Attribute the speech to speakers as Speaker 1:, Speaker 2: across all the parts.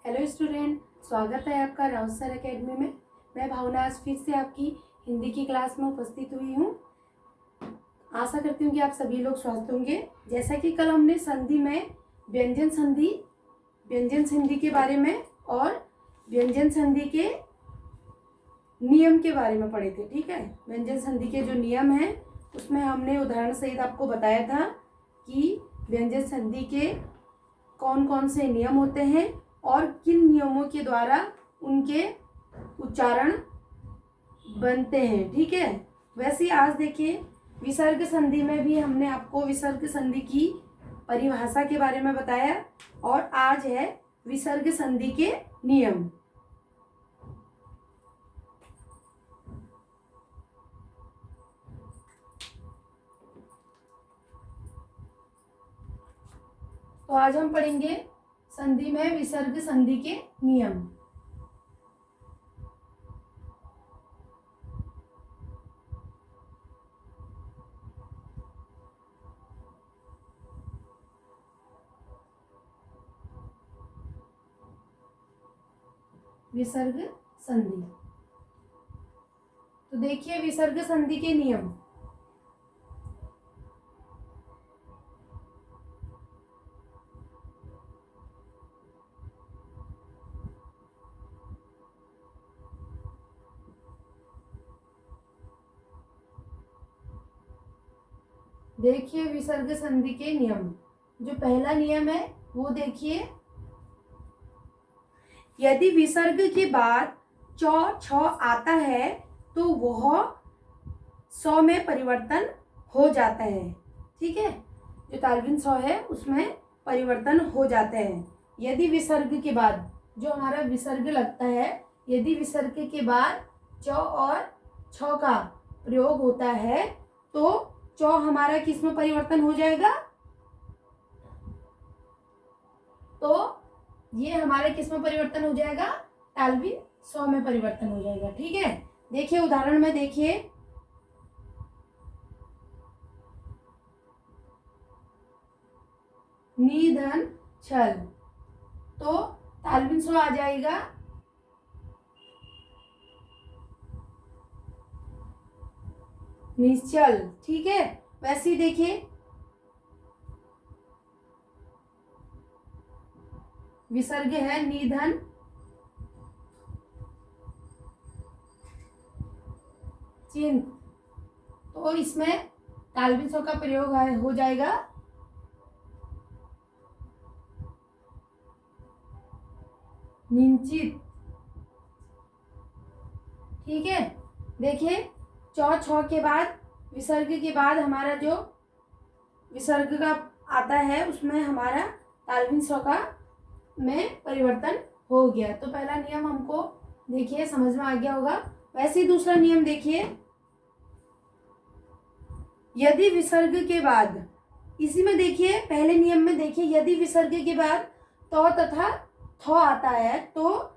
Speaker 1: Hello student, स्वागत है आपका राउत सर अकेडमी में। मैं भावना आज फिर से आपकी हिंदी की क्लास में उपस्थित हुई हूँ। आशा करती हूँ कि आप सभी लोग स्वस्थ होंगे। जैसा कि कल हमने संधि में व्यंजन संधि के बारे में और व्यंजन संधि के नियम के बारे में पढ़े थे। ठीक है, व्यंजन संधि के जो नियम हैं उसमें हमने उदाहरण सहित आपको बताया था कि व्यंजन संधि के कौन कौन से नियम होते हैं और किन नियमों के द्वारा उनके उच्चारण बनते हैं। ठीक है, वैसे ही आज देखिए विसर्ग संधि में भी हमने आपको विसर्ग संधि की परिभाषा के बारे में बताया और आज है विसर्ग संधि के नियम। तो आज हम पढ़ेंगे संधि में विसर्ग संधि के नियम। विसर्ग संधि, तो देखिए विसर्ग संधि के नियम। देखिए विसर्ग संधि के नियम। जो पहला नियम है वो देखिए, यदि विसर्ग के बाद चौ छ आता है तो वह सौ में परिवर्तन हो जाता है। ठीक है, जो तालव्य सौ है उसमें परिवर्तन हो जाता है। यदि विसर्ग के बाद जो हमारा विसर्ग लगता है, यदि विसर्ग के बाद चौ और छ का प्रयोग होता है तो चौ हमारा किस में परिवर्तन हो जाएगा, तो ये हमारे किस में परिवर्तन हो जाएगा, तालव्य सौ में परिवर्तन हो जाएगा। ठीक है, देखिए उदाहरण में देखिए, निधन छल, तो तालव्य सौ आ जाएगा निश्चल। ठीक है, वैसे ही देखिए विसर्ग है निधन चिंत, तो इसमें तालव्य सौ का प्रयोग हो जाएगा निश्चित। ठीक है, देखिए चौ छ के बाद विसर्ग के बाद हमारा जो विसर्ग का आता है उसमें हमारा तालव्य सौ का में परिवर्तन हो गया। तो पहला नियम हमको देखिए समझ में आ गया होगा। वैसे ही दूसरा नियम देखिए, यदि विसर्ग के बाद, इसी में देखिए पहले नियम में देखिए, यदि विसर्ग के बाद तो तथा थ आता है तो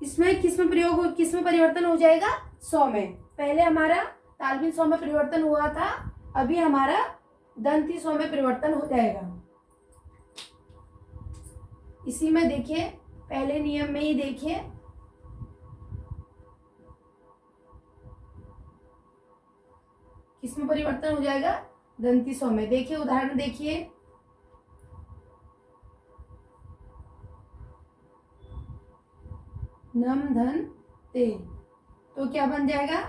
Speaker 1: इसमें किसमें प्रयोग, किसमें परिवर्तन हो जाएगा, सौ में। पहले हमारा तालव्य सौ में परिवर्तन हुआ था, अभी हमारा दंती सौ में परिवर्तन हो जाएगा। इसी में देखिए पहले नियम में ही देखिए, किसमें परिवर्तन हो जाएगा, दंती सौ में। देखिए उदाहरण देखिए, नम धन ते, तो क्या बन जाएगा,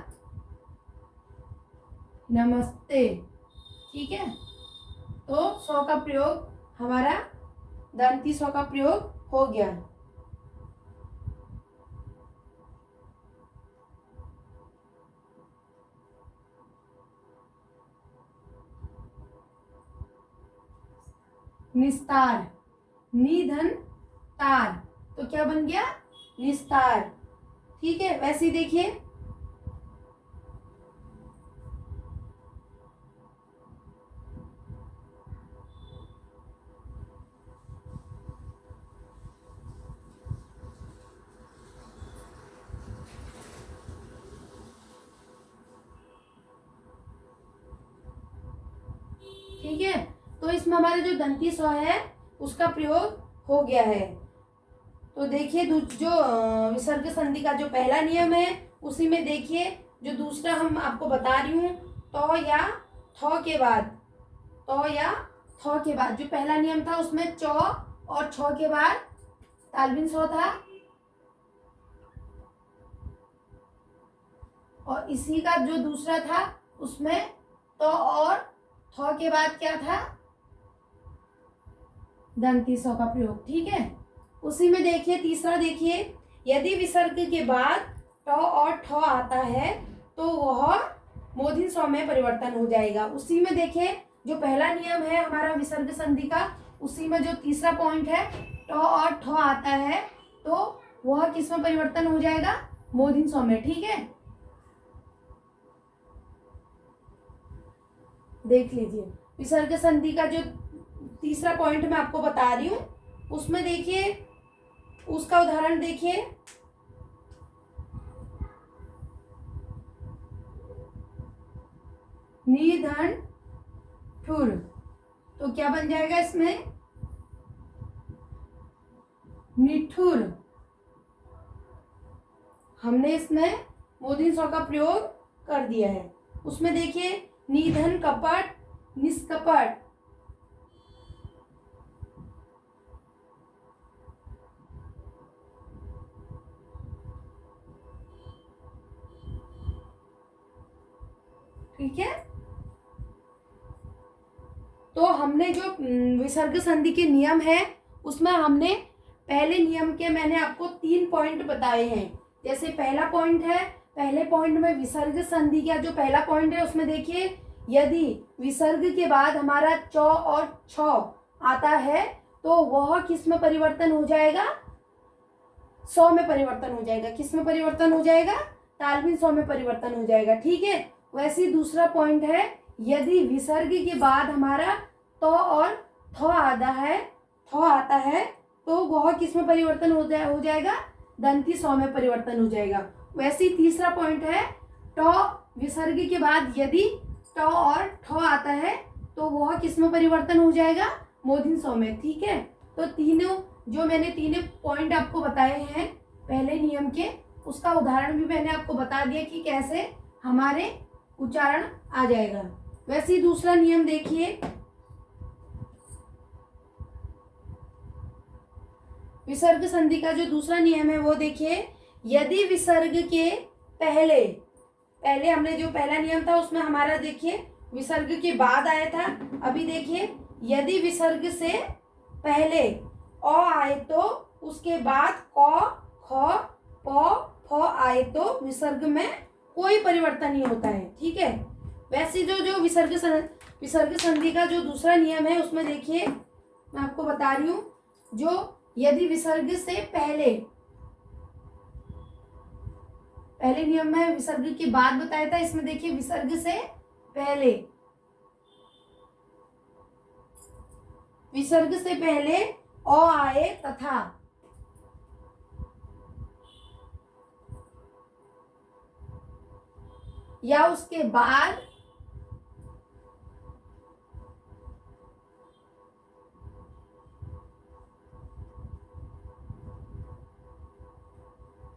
Speaker 1: नमस्ते। ठीक है, तो सौ का प्रयोग हमारा दंती सौ का प्रयोग हो गया। निस्तार, निधन तार, तो क्या बन गया, निस्तार। ठीक है, वैसे ही देखिए ठीक है, तो इसमें हमारा जो दंती सौ है उसका प्रयोग हो गया है। तो देखिए जो विसर्ग संधि का जो पहला नियम है उसी में देखिए जो दूसरा हम आपको बता रही हूँ, तो या थ के बाद, तो या थ के बाद जो पहला नियम था उसमें च और छ के बाद तालबीन सौ था, और इसी का जो दूसरा था उसमें तो और थ के बाद क्या था, दंती सौ का प्रयोग। ठीक है, उसी में देखिए तीसरा देखिए, यदि विसर्ग के बाद ट और ठ आता है तो वह मूर्धन्य स्व में परिवर्तन हो जाएगा। उसी में देखिए जो पहला नियम है हमारा विसर्ग संधि का, उसी में जो तीसरा पॉइंट है ट और ठ आता है तो वह किस में परिवर्तन हो जाएगा, मूर्धन्य स्व में। ठीक है, देख लीजिए विसर्ग संधि का जो तीसरा पॉइंट मैं आपको बता रही हूँ, उसमें देखिए उसका उदाहरण देखिए, निधन ठुर, तो क्या बन जाएगा इसमें, निठुर। हमने इसमें मूर्धन्य स्व का प्रयोग कर दिया है। उसमें देखिए निधन कपट, निष्कपट, ठीक है। तो हमने जो विसर्ग संधि के नियम है उसमें हमने पहले नियम के मैंने आपको 3 पॉइंट बताए हैं। जैसे पहला पॉइंट है, पहले पॉइंट में विसर्ग संधि का जो पहला पॉइंट है उसमें देखिए यदि विसर्ग के बाद हमारा च और छ आता है तो वह किस में परिवर्तन हो जाएगा, सौ में परिवर्तन हो जाएगा। किस में परिवर्तन हो जाएगा, तालबीन सौ में परिवर्तन हो जाएगा। ठीक है, वैसे दूसरा पॉइंट है, यदि विसर्ग के बाद हमारा तो और थ आता है तो वह किस में परिवर्तन हो जाएगा, दंती सौ में परिवर्तन हो जाएगा। वैसे तीसरा पॉइंट है, ट विसर्ग के बाद यदि ट और ठ आता है तो वह किस में परिवर्तन हो जाएगा, मूर्धन्य सौ में। ठीक है, तो तीनों जो मैंने तीनों पॉइंट आपको बताए हैं पहले नियम के, उसका उदाहरण भी मैंने आपको बता दिया कि कैसे हमारे उच्चारण आ जाएगा। वैसे ही दूसरा नियम देखिए, विसर्ग संधि का जो दूसरा नियम है वो देखिए, यदि विसर्ग के पहले पहले हमने जो पहला नियम था उसमें हमारा देखिए विसर्ग के बाद आया था। अभी देखिए यदि विसर्ग से पहले अ आए तो उसके बाद क ख प फ आए तो विसर्ग में कोई परिवर्तन नहीं होता है। ठीक है, वैसे जो विसर्ग संधि का जो दूसरा नियम है उसमें देखिए मैं आपको बता रही हूँ, जो यदि विसर्ग से पहले नियम में विसर्ग के बाद बताया था, इसमें देखिए विसर्ग से पहले अ आए तथा या उसके बाद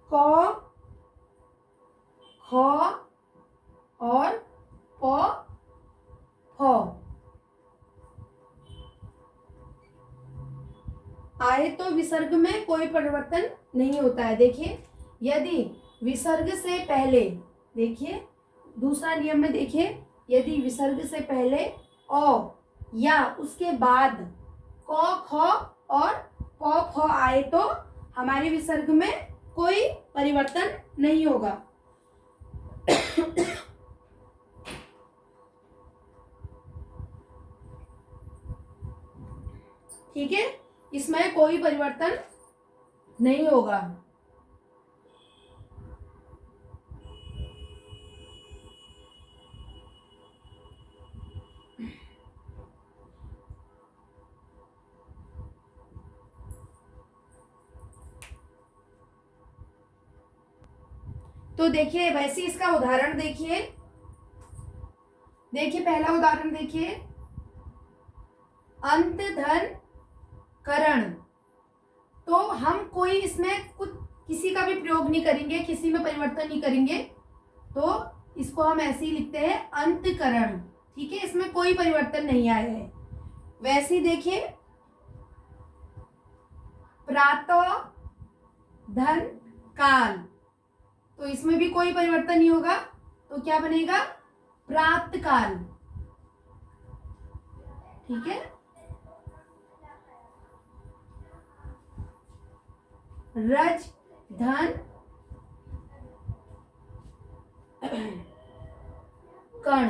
Speaker 1: क ख और प फ आए तो विसर्ग में कोई परिवर्तन नहीं होता है। देखिए यदि विसर्ग से पहले, देखिए दूसरा नियम में देखिए, यदि विसर्ग से पहले अ या उसके बाद क ख और प फ आए तो हमारे विसर्ग में कोई परिवर्तन नहीं होगा। ठीक है, इसमें कोई परिवर्तन नहीं होगा। तो देखिए वैसे इसका उदाहरण देखिए पहला उदाहरण देखिए, अंत धन करण तो हम कोई इसमें कुछ किसी का भी प्रयोग नहीं करेंगे, किसी में परिवर्तन नहीं करेंगे, तो इसको हम ऐसे ही लिखते हैं अंतकरण। ठीक है, इसमें कोई परिवर्तन नहीं आया है। वैसे ही देखिए प्रातः धन काल, तो इसमें भी कोई परिवर्तन नहीं होगा, तो क्या बनेगा प्रातः काल। ठीक है, रज धन कण,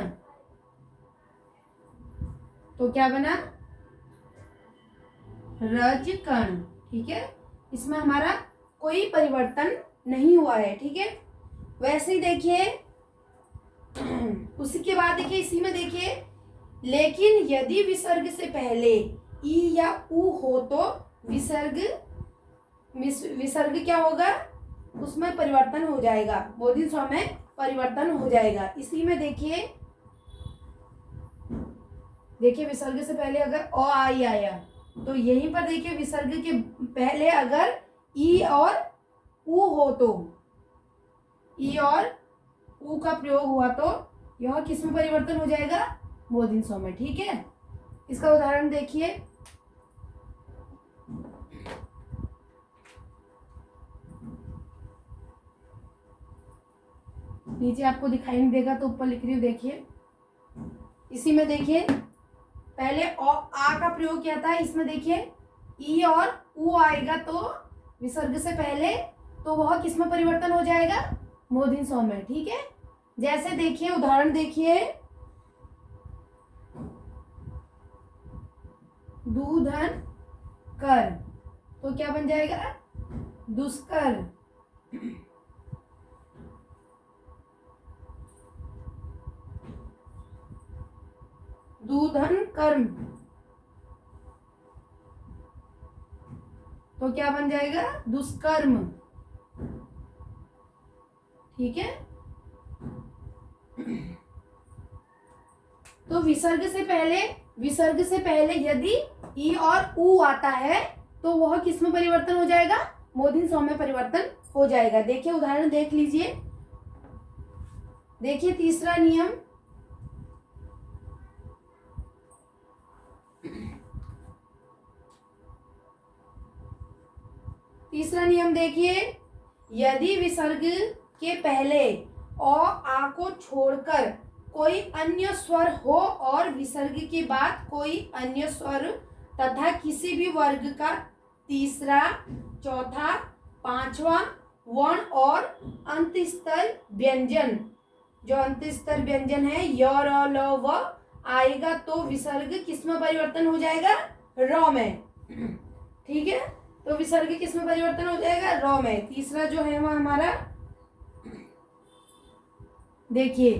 Speaker 1: तो क्या बना रज कण। ठीक है, इसमें हमारा कोई परिवर्तन नहीं हुआ है। ठीक है, वैसे ही देखिए उसी के बाद देखिए इसी में देखिए, लेकिन यदि विसर्ग से पहले ई या उ हो तो विसर्ग क्या होगा, उसमें परिवर्तन हो जाएगा, बोधिन स्व में परिवर्तन हो जाएगा। इसी में देखिए विसर्ग से पहले अगर अ आई आया, तो यहीं पर देखिए विसर्ग के पहले अगर ई और उ हो तो, ई और उ का प्रयोग हुआ तो यह किस में परिवर्तन हो जाएगा, बोधिन स्व में। ठीक है, इसका उदाहरण देखिए, नीचे आपको दिखाई नहीं देगा तो ऊपर लिख रही हूँ, देखिए इसी में देखिए पहले आ का प्रयोग किया था, इसमें देखिए ई और उ आएगा तो विसर्ग से पहले, तो वह किस में परिवर्तन हो जाएगा, बोधिन स्व में। ठीक है, जैसे देखिए उदाहरण देखिए, दूधन कर, तो क्या बन जाएगा दुष्कर। दूधन कर्म, तो क्या बन जाएगा दुष्कर्म। ठीक है, तो विसर्ग से पहले यदि ई और उ आता है तो वह किस में परिवर्तन हो जाएगा, बोधिन स्व में परिवर्तन हो जाएगा। देखिए उदाहरण देख लीजिए, देखिए तीसरा नियम, देखिए यदि विसर्ग के पहले अ आ को छोड़कर कोई अन्य स्वर हो और विसर्ग के बाद कोई अन्य स्वर तथा किसी भी वर्ग का तीसरा, चौथा, पांचवा वर्ण और अंतस्तर व्यंजन, जो अंतस्तर व्यंजन है य र ल व आएगा, तो विसर्ग किस में परिवर्तन हो जाएगा, र में। ठीक है, तो विसर्ग किस में परिवर्तन हो जाएगा, र में। तीसरा जो है वह हमारा देखिए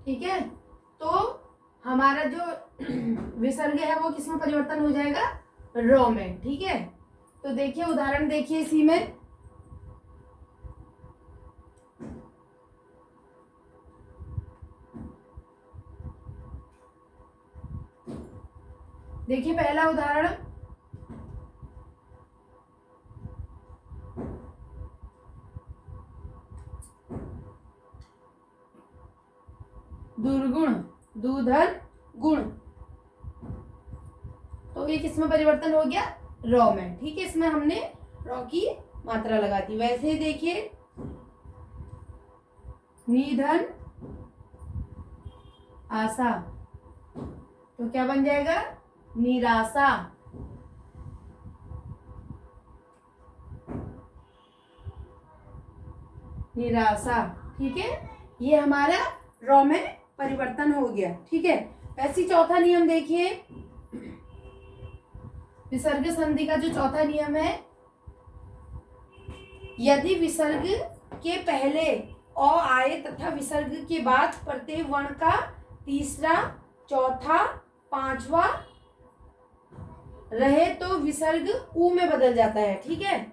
Speaker 1: ठीक है, तो हमारा जो विसर्ग है वो किस में परिवर्तन हो जाएगा, र में। ठीक है, तो देखिए उदाहरण देखिए इसी में, देखिए पहला उदाहरण, दुर्गुण, दूधन गुण, तो ये किसमें परिवर्तन हो गया, र में। ठीक है, इसमें हमने र की मात्रा लगा दी। वैसे ही देखिए निधन आशा, तो क्या बन जाएगा, निराशा। निराशा। ठीक है, ये हमारा र में परिवर्तन हो गया। ठीक है, ऐसी चौथा नियम देखिए, विसर्ग संधि का जो चौथा नियम है, यदि विसर्ग के पहले अ आए तथा विसर्ग के बाद प्रत्येक वर्ण का तीसरा, चौथा, पांचवा रहे तो विसर्ग उ में बदल जाता है। ठीक है,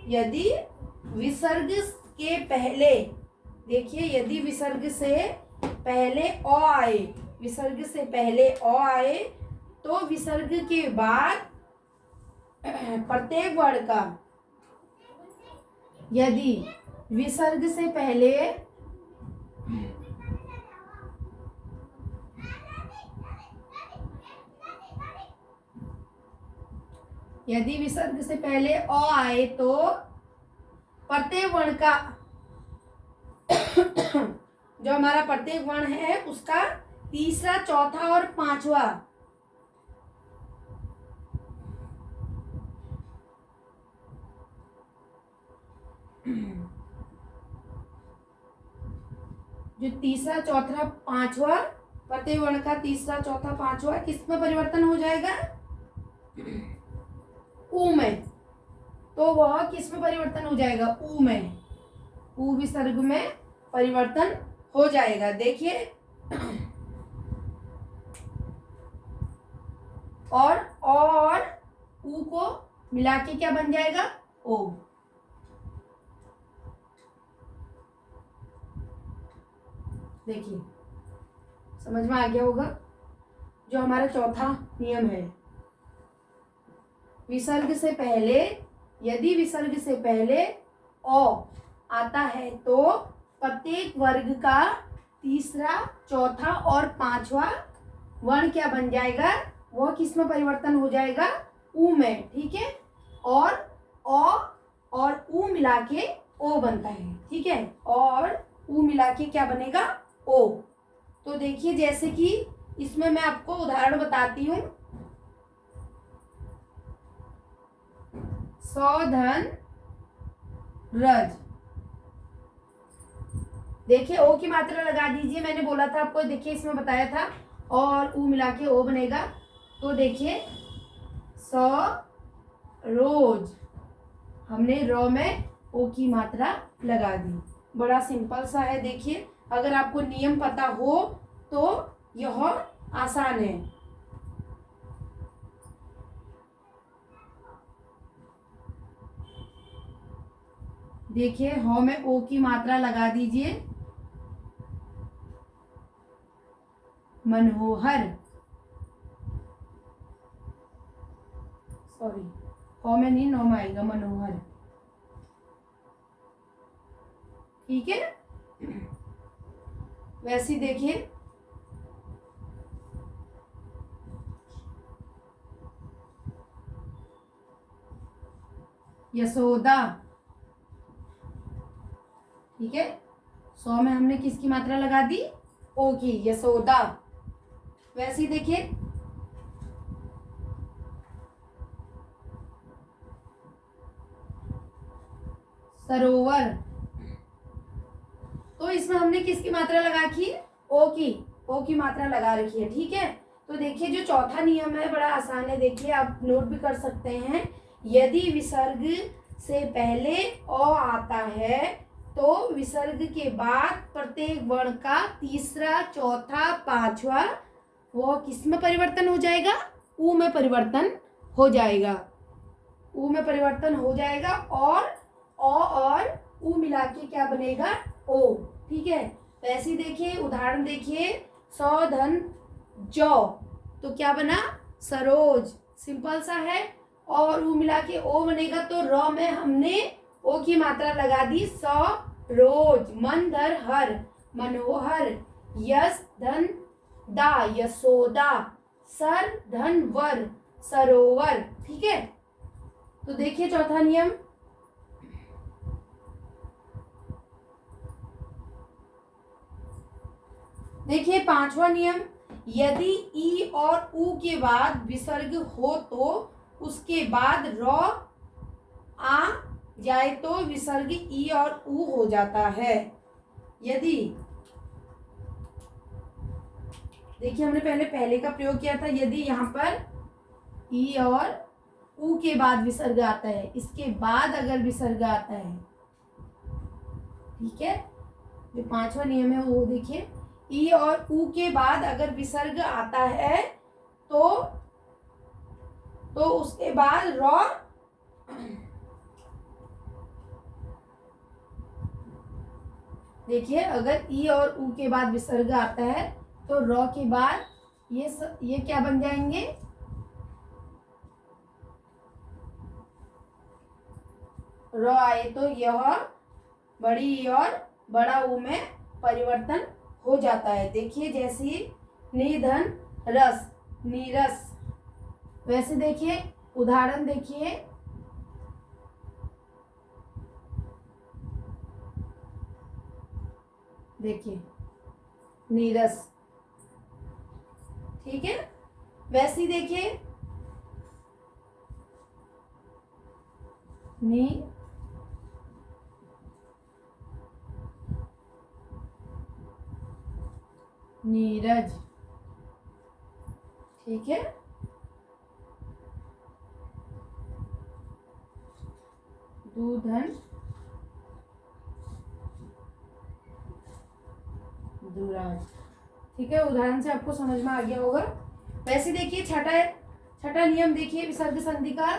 Speaker 1: यदि विसर्ग के पहले, देखिए यदि विसर्ग से पहले अ आए, विसर्ग से पहले अ आए तो विसर्ग के बाद प्रत्येक वर्ण का, यदि विसर्ग से पहले यदि विसर्ग से पहले अ आए तो प्रत्येक वर्ण का जो हमारा प्रत्येक वर्ण है उसका तीसरा, चौथा और पांचवा जो तीसरा, चौथा, पांचवा प्रत्येक वर्ण का तीसरा, चौथा, पांचवा किसमें परिवर्तन हो जाएगा? ऊ में। तो वह किसमें परिवर्तन हो जाएगा? ऊ में, ऊ विसर्ग में परिवर्तन हो जाएगा। देखिए और अ और ऊ को मिला के क्या बन जाएगा? ओ। देखिए समझ में आ गया होगा। जो हमारा चौथा नियम है, विसर्ग से पहले, यदि विसर्ग से पहले अ आता है तो प्रत्येक वर्ग का तीसरा, चौथा और पांचवा वर्ण क्या बन जाएगा? वह किस में परिवर्तन हो जाएगा? ऊ में। ठीक है, और अ और ऊ मिला के ओ बनता है। ठीक है, और ऊ मिला के क्या बनेगा? ओ। तो देखिए जैसे कि इसमें मैं आपको उदाहरण बताती हूँ। सौधन रज, देखिए ओ की मात्रा लगा दीजिए, मैंने बोला था आपको, देखिए इसमें बताया था और ऊ मिला के ओ बनेगा। तो देखिए सौ रोज, हमने रो में ओ की मात्रा लगा दी। बड़ा सिंपल सा है। देखिए अगर आपको नियम पता हो तो यह आसान है। देखिए ह में ओ की मात्रा लगा दीजिए। मनोहर, सॉरी ह में नहीं, नौ में आएगा मनोहर। ठीक है, वैसे ही देखिए यशोदा। ठीक है, 100 में हमने किसकी मात्रा लगा दी? ओ की, यशोदा। वैसे ही देखिए सरोवर, तो इसमें हमने किसकी मात्रा लगा रखी? ओ की, ओ की मात्रा लगा रखी है। ठीक है, तो देखिए जो चौथा नियम है बड़ा आसान है। देखिए आप नोट भी कर सकते हैं। यदि विसर्ग से पहले अ आता है तो विसर्ग के बाद प्रत्येक वर्ण का तीसरा, चौथा, पांचवा वो किस में परिवर्तन हो जाएगा? ऊ में परिवर्तन हो जाएगा। ऊ में परिवर्तन हो जाएगा और अ और ऊ मिला के क्या बनेगा? ओ। ठीक है, वैसे ही देखिए उदाहरण देखिए, सौधन जौ, तो क्या बना? सरोज। सिंपल सा है, और ऊ मिला के ओ बनेगा तो र में हमने ओ की मात्रा लगा दी, सौ रोज। मन धर हर, मनोहर। यश धन दा, यशोदा। सर धन वर, सरोवर। ठीक है, तो देखिए चौथा नियम, देखिए पांचवा नियम, यदि ई और ऊ के बाद विसर्ग हो तो उसके बाद र आ जाए तो विसर्ग ई और ऊ हो जाता है। यदि, देखिए हमने पहले का प्रयोग किया था, यदि यहाँ पर ई और ऊ के बाद विसर्ग आता है, इसके बाद अगर विसर्ग आता है, ठीक है, जो पांचवा नियम है वो देखिए, ई और ऊ के बाद अगर विसर्ग आता है तो उसके बाद र देखिए अगर ई और ऊ के बाद विसर्ग आता है तो र के बाद ये क्या बन जाएंगे, र आए तो यह बड़ी ई और बड़ा ऊ में परिवर्तन हो जाता है। देखिए जैसे निधन रस, नीरस, वैसे देखिए उदाहरण देखिए, देखिए नीरस, ठीक है। वैसे ही देखिए नीरज, ठीक है। दूधन दुराज, ठीक है। उदाहरण से आपको समझ में आ गया होगा। वैसे देखिए छठा नियम देखिए विसर्ग संधि का।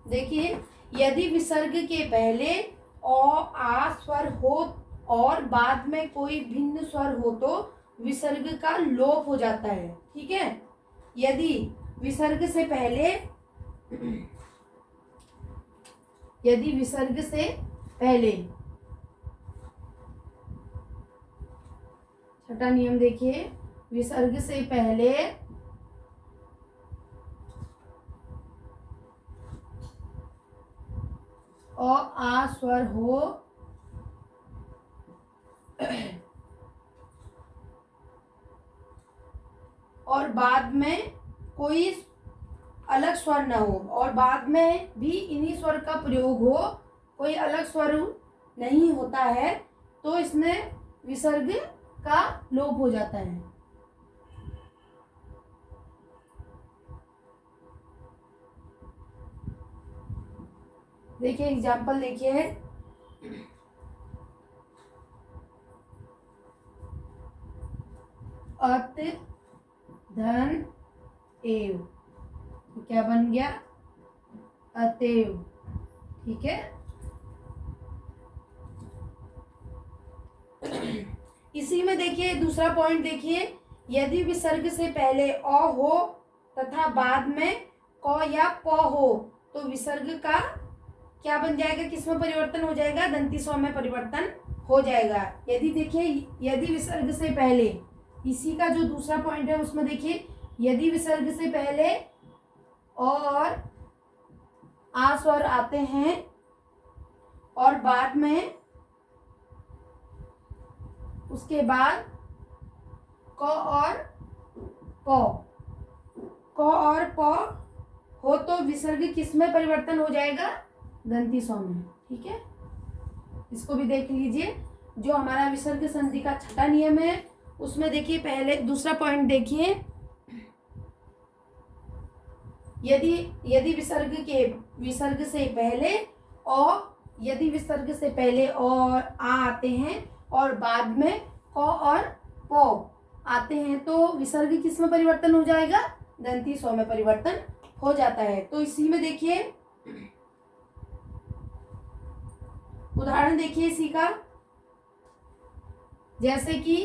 Speaker 1: देखिए यदि विसर्ग के पहले अ आ स्वर हो और बाद में कोई भिन्न स्वर हो तो विसर्ग का लोप हो जाता है, ठीक है। यदि विसर्ग से पहले छठा नियम देखिए, विसर्ग से पहले अ आ स्वर हो और बाद में कोई अलग स्वर न हो और बाद में भी इन्हीं स्वर का प्रयोग हो, कोई अलग स्वर नहीं होता है, तो इसमें विसर्ग का लोप हो जाता है। देखिए एग्जाम्पल देखिए, अत धन एव, तो क्या बन गया, अतएव, ठीक है। इसी में देखिए दूसरा पॉइंट देखिए, यदि विसर्ग से पहले अ हो तथा बाद में क या प हो तो विसर्ग का क्या बन जाएगा, किसमें परिवर्तन हो जाएगा, दंती स्व में परिवर्तन हो जाएगा। यदि देखिए यदि विसर्ग से पहले, इसी का जो दूसरा पॉइंट है उसमें देखिए, यदि विसर्ग से पहले और आ स्वर आते हैं और बाद में उसके बाद क और प हो तो विसर्ग किस में परिवर्तन हो जाएगा, दंती स्व में, ठीक है। इसको भी देख लीजिए। जो हमारा विसर्ग संधि का छठा नियम है उसमें देखिए पहले दूसरा पॉइंट देखिए, यदि विसर्ग से पहले यदि विसर्ग से पहले और आ आते हैं और बाद में क और प आते हैं तो विसर्ग किस में परिवर्तन हो जाएगा, दंती स्व में परिवर्तन हो जाता है। तो इसी में देखिए उदाहरण देखिए इसी का, जैसे कि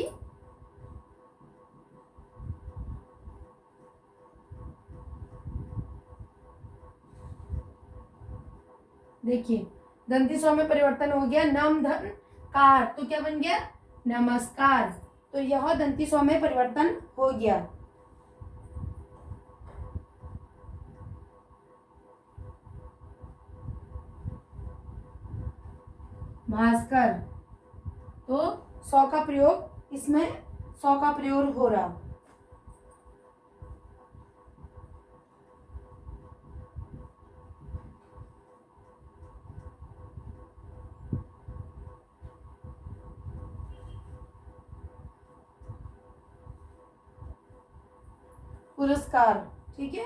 Speaker 1: देखिए दंती स्व में परिवर्तन हो गया, नम धन कार, तो क्या बन गया, नमस्कार, तो यह दंती स्व में परिवर्तन हो गया। भास्कर, तो सौ का प्रयोग, इसमें 100 का प्रयोग हो रहा। पुरस्कार, ठीक है,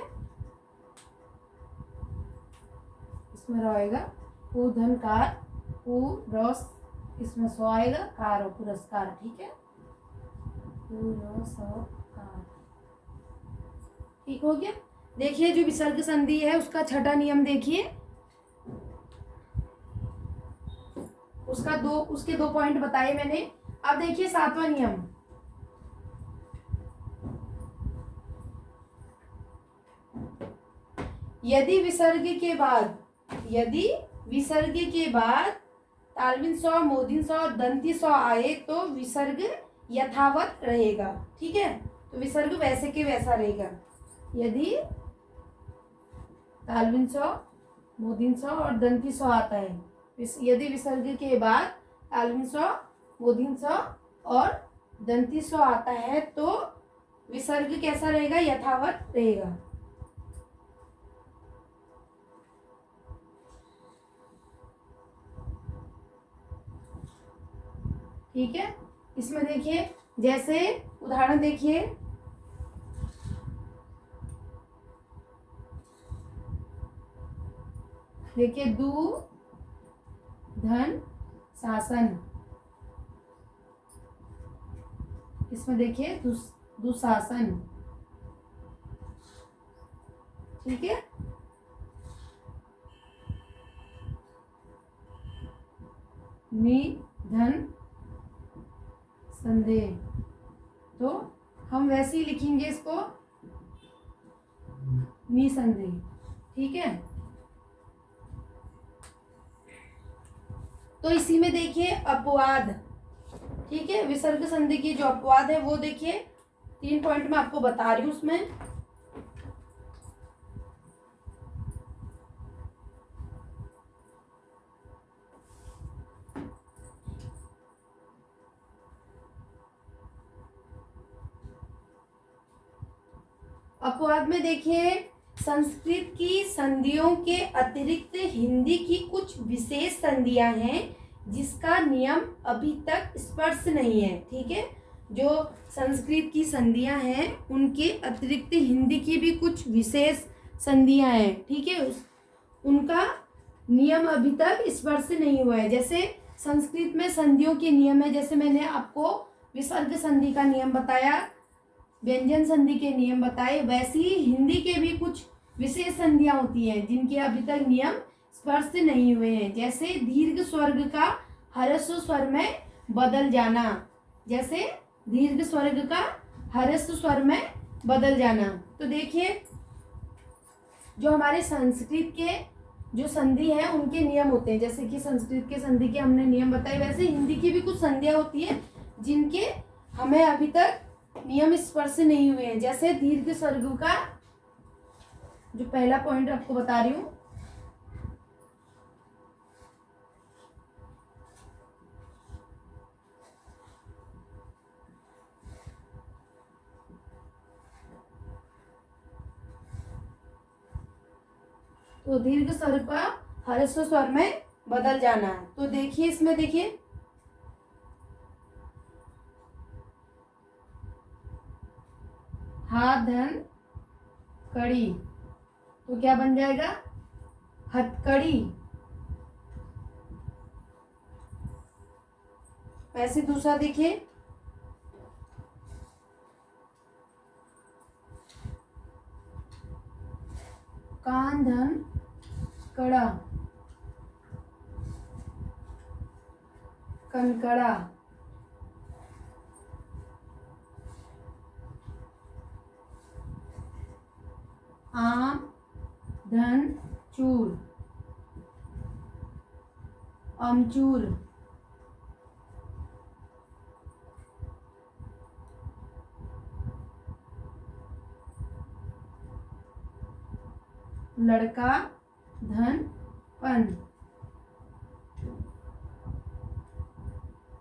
Speaker 1: इसमें रहेगा धनकार, पुरस, इसमें सौ आएगा, कार पुरस्कार, ठीक है, पुरस्कार, ठीक हो गया। देखिए जो विसर्ग संधि है उसका छठा नियम देखिए, उसके दो पॉइंट बताए मैंने। अब देखिए 7वां नियम। यदि विसर्ग के बाद तालविन स्व, मूर्धन्य स्व और दंती स्व आए तो विसर्ग यथावत रहेगा। ठीक है, तो विसर्ग वैसे के वैसा रहेगा। यदि तालविन स्व, मूर्धन्य स्व और दंती स्व आता है, यदि विसर्ग के बाद तालविन स्व, मूर्धन्य स्व और दंती स्व आता है तो विसर्ग कैसा रहेगा? यथावत रहेगा। ठीक है, इसमें देखिए, जैसे उदाहरण देखिए, दु धन शासन, इसमें देखिए दुशासन। ठीक है, निधन संदेह, तो हम वैसे ही लिखेंगे इसको निसंदेह। ठीक है, तो इसी में देखिए अपवाद। ठीक है, विसर्ग संधि की जो अपवाद है वो देखिए 3 पॉइंट में आपको बता रही हूं। उसमें अपवाद में देखिए, संस्कृत की संधियों के अतिरिक्त हिंदी की कुछ विशेष संधियां हैं जिसका नियम अभी तक स्पष्ट नहीं है। ठीक है, जो संस्कृत की संधियां हैं उनके अतिरिक्त हिंदी की भी कुछ विशेष संधियां हैं। ठीक है, उनका नियम अभी तक स्पष्ट नहीं हुआ है। जैसे संस्कृत में संधियों के नियम है, जैसे मैंने आपको विसर्ग संधि का नियम बताया, व्यंजन संधि के नियम बताए, वैसे ही हिंदी के भी कुछ विशेष संधियां होती हैं जिनके अभी तक नियम स्पष्ट नहीं हुए हैं। जैसे दीर्घ स्वर्ग का ह्रस्व स्वर में बदल जाना, जैसे दीर्घ स्वर्ग का ह्रस्व स्वर में बदल जाना। तो देखिए, जो हमारे संस्कृत के जो संधि है उनके नियम होते हैं, जैसे कि संस्कृत के संधि के हमने नियम बताए, वैसे हिंदी की भी कुछ संधियां होती है जिनके हमें अभी तक नियम स्पष्ट नहीं हुए हैं। जैसे दीर्घ स्वर्ग का जो पहला पॉइंट आपको बता रही हूं, तो दीर्घ स्वर्ग का ह्रस्व स्वर में बदल जाना। तो देखिए, इसमें देखिए हाथ धन कड़ी, तो क्या बन जाएगा? हथकड़ी। वैसे दूसरा देखिए, कान धन कड़ा, कनकड़ा। आम धन चूर, अमचूर। लड़का धन पन,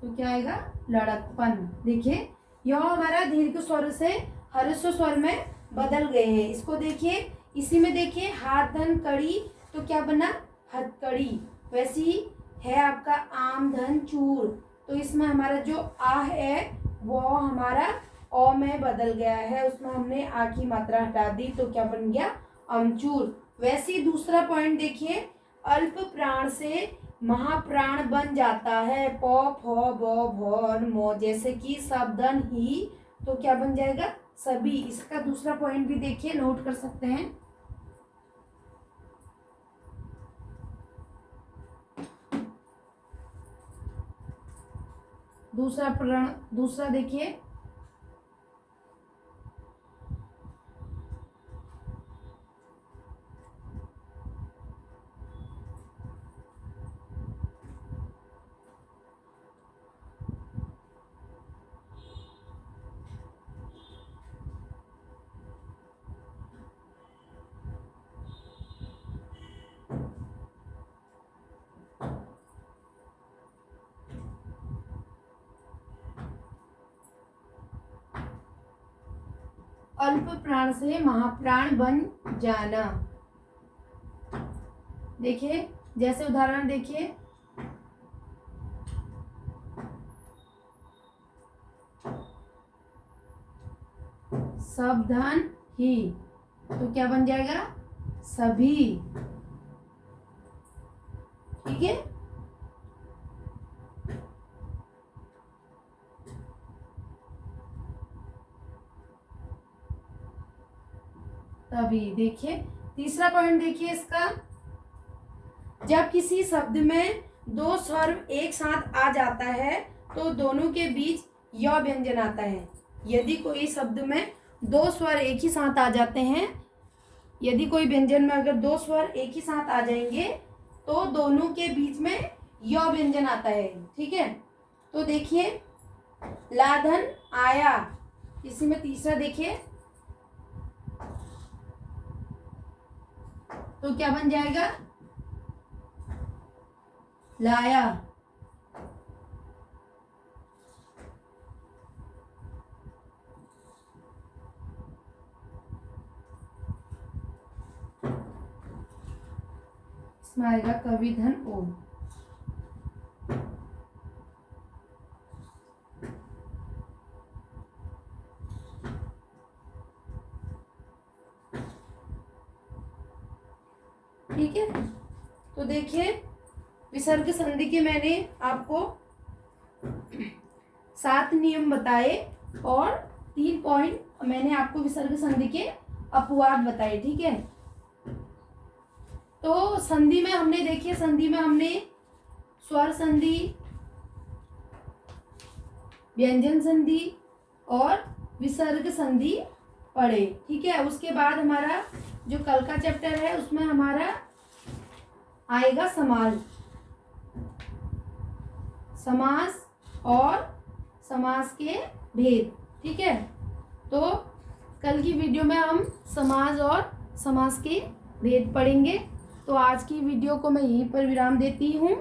Speaker 1: तो क्या आएगा? लड़कपन। देखिए, यह हमारा दीर्घ स्वर से ह्रस्व स्वर में बदल गए हैं। इसको देखिए, इसी में देखिए हाथ धन कड़ी, तो क्या बना? हथकड़ी। वैसे ही है आपका आम धन चूर, तो इसमें हमारा जो आ है वो हमारा ओ में बदल गया है, उसमें हमने आ की मात्रा हटा दी, तो क्या बन गया? अमचूर। वैसे ही दूसरा पॉइंट देखिए, अल्प प्राण से महाप्राण बन जाता है, प फ ब भ और म, जैसे कि सावधान ही, तो क्या बन जाएगा? सभी। इसका दूसरा पॉइंट भी देखिए, नोट कर सकते हैं। दूसरा देखिए, अल्प प्राण से महाप्राण बन जाना। देखिए, जैसे उदाहरण देखिए, सावधान ही, तो क्या बन जाएगा? सभी। ठीक है, तभी। देखिए तीसरा पॉइंट देखिए इसका, जब किसी शब्द में दो स्वर एक साथ आ जाता है तो दोनों के बीच य व्यंजन आता है। यदि कोई शब्द में दो स्वर एक ही साथ आ जाते हैं, यदि कोई व्यंजन में अगर दो स्वर एक ही साथ आ जाएंगे तो दोनों के बीच में य व्यंजन आता है। ठीक है, तो देखिए, लाधन आया, इसी में तीसरा देखिए, तो क्या बन जाएगा? लाया। इसमें आएगा कवि धन ओ। ठीक है, तो देखिए विसर्ग संधि के मैंने आपको 7 नियम बताए और 3 पॉइंट मैंने आपको विसर्ग संधि के अपवाद बताए। ठीक है, तो संधि में हमने देखिए, संधि में हमने स्वर संधि, व्यंजन संधि और विसर्ग संधि पढ़े। ठीक है, उसके बाद हमारा जो कल का चैप्टर है उसमें हमारा आएगा समास और समास के भेद। ठीक है, तो कल की वीडियो में हम समास और समास के भेद पढ़ेंगे। तो आज की वीडियो को मैं यहीं पर विराम देती हूँ।